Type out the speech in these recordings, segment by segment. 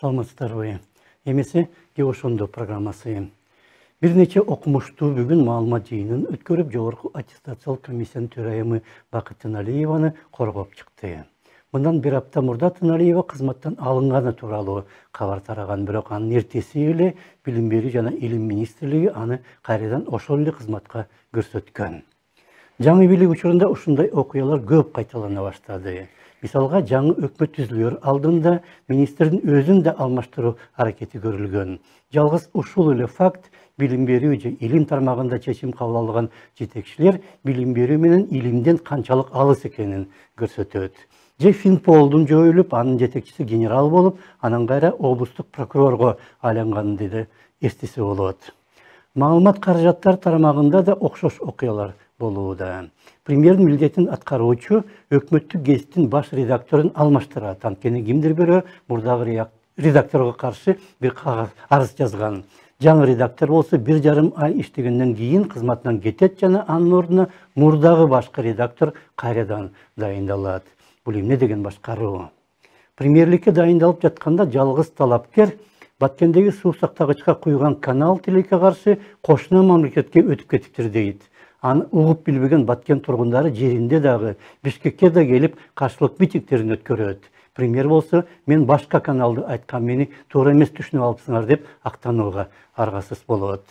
Саламатсыздарбы. Эмесе ке ошондо программасы. Бир нече окумуштуу бүгүн маалымат жыйынын өткөрүп, жогорку аттестациялык комиссиянын төрайымы Бакыт Тыналиеваны коргоп чыкты. Мындан бир апта мурда Тыналиева кызматтан алынганы тууралуу кабар тараган, бирок анын эртеси эле Билим берүү жана Илим министрлиги аны кайрадан ошол эле кызматка көрсөткөн. Жаңы бийлик учурунда ушундай окуялар көп кайталана баштады. Мисалга, жаңы өкмөт түзүлөр алдында министрдин өзүн да алмаштыруу аракети көрүлгөн. Жалгыз ушул эле факт билим берүү же илим тармагында чечим кабыл алган жетекчилер билим берүү менен илимден канчалык алыс экенин көрсөтөт. Же Финполдун жоюлуп, анын жетекчиси генерал болуп, анан кайра облустук прокурорго айланганы деди эстесе болот. Маалымат каражаттар тармагында да окшош окуялар болууда. Премьердин милдетин аткаруучу өкмөттүк гезиттин баш редакторун алмаштырат. Анткени кимдир бирөө мурдагы редакторго каршы бир арыз жазган. Жаңы редактор болсо 1,5 ай иштегенден кийин кызматынан кетет жана анын ордуна мурдагы башкы редактор кайрадан дайындалат. Бул эмне деген башкаруу? Премьерликке дайындалып жатканда жалгыз талапкер Баткендеги суу сактагычка куйган канал тилекке каршы кошуна мамлекетке өтүп кетиптир дейт. Аны угуп билбеген Баткен тургундары жеринде дагы Бишкекке да келип каршылык митингдерин өткөрөт. Премьер болсо, мен башка каналды айткан, мени туура эмес түшүнүп алыпсыңар деп актанууга аргасыз болот.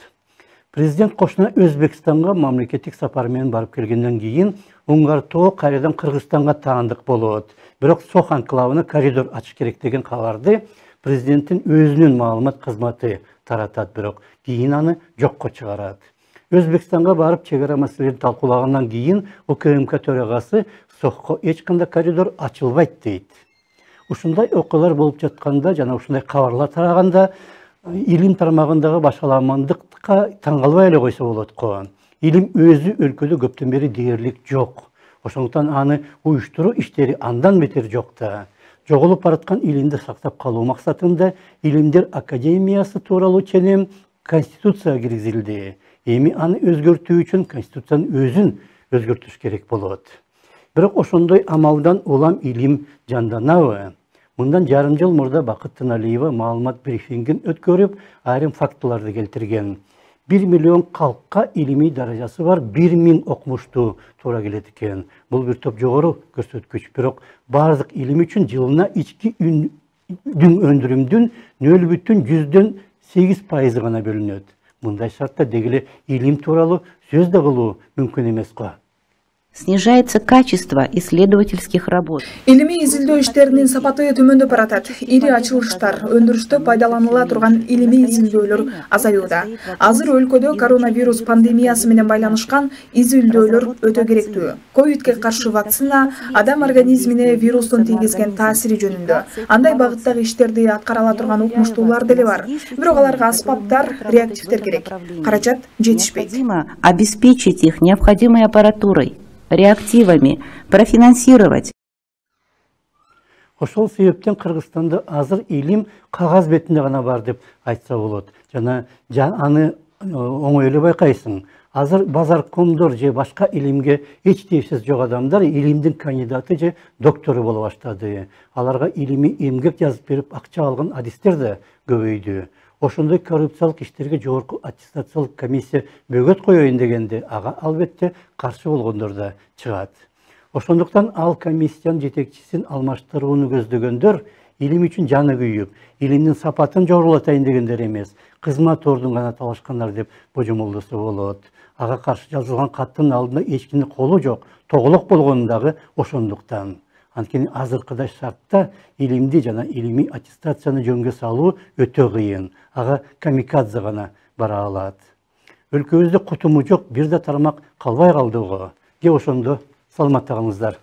Президент кошуна Өзбекстанга мамлекеттик сапар менен барып келгенден кийин Уңгар тоо кайрадан Кыргызстанга таандык болот. Бирок Сох анклавына коридор ачыш керек деген кабарды президенттин өзүнүн маалымат кызматы таратат, бирок кийин аны жокко чыгарат. Өзбекстанга барып чек ара маселелерин талкуулагандан кийин УКМК төрагасы Сохко эч кандай коридор ачылбайт дейт. Ушундай окуялар болуп жатканда жана ушундай кабарлар тараганда илим тармагындагы башаламандыкка таң калбай эле койсо болот го. Илим өзү өлкөдө көптөн бери дээрлик жок. Ошондуктан аны уюштуруу иштери андан бетер жок да. Жоголуп бараткан илимди сактап калуу максатында Илимдер академиясы тууралуу ченем Конституцияга киргизилди. Эми аны өзгөртүү үчүн Конституциянын өзүн өзгөртүш керек болот. Бирок ошондой амалдан улам илим жанданабы? Мындан жарым жыл мурда Бакыт Тыналиева маалымат брифингин өткөрүп, айрым фактыларды келтирген. 1 миллион калкка илимий даражасы бар 1000 окумуштуу туура келет экен. Бул бир топ жогору көрсөткүч. Бирок бардык илим үчүн жылына ички өндүрүмдүн 0,8% гана бөлүнөт. Мындай шартта дегеле илим тууралуу сөз да кылуу мүмкүн эмес го. Снижается качество исследовательских работ. Илимий изилдөө иштеринин сапаты төмөндөп баратат. Ири ачылыштар, өндүрүштө пайдаланыла турган илимий изилдөөлөр азаюуда. Азыр өлкөдө коронавирус пандемиясы менен байланышкан изилдөөлөр өтө керектүү. Ковидке каршы вакцина адам организмине вирустун тийгизген таасири жөнүндө. Андай багыттагы иштерди аткара ала турган укмуштуулар деле бар. Бирок аларга аспаптар, реактивдер керек. Каражат жетишпейт. Обеспечить их необходимой аппаратурой, реактивами, профинансировать. Ошол себептен Кыргызстанда азыр илим кагаз бетинде гана бар деп айтса болот. Жана аны оңой эле байкайсың. Азыр базаркомдор же башка илимге эч тиешеси жок адамдар илимдин кандидаты же доктору боло баштады. Аларга илимий эмгек жазып берип акча алган адистер да көбөйдү. Ошондой коррупциялык иштерге жогорку аттестациялык комиссия бөгөт коёюн дегенде, ага албетте каршы болгондор да чыгат. Ошондуктан ал комиссиянын жетекчисин алмаштырууну көздөгөндөр илим үчүн жаны күйүп, илимдин сапатын жогорулатайын дегендер эмес, кызмат ордун гана талашкандар деп божомолдосо болот. Ага каршы жазылган каттын алдында эч кимдин колу жок, тоголок болгону дагы ошондуктан. Анткени азыркыдай шартта илимди жана илимий аттестацияны жөнгө салуу өтө кыйын. Ага камикадзе гана бара алат. Өлкөбүздө кутуму жок бир да тармак калбай калды го. Ошондо саламатта калыңыздар.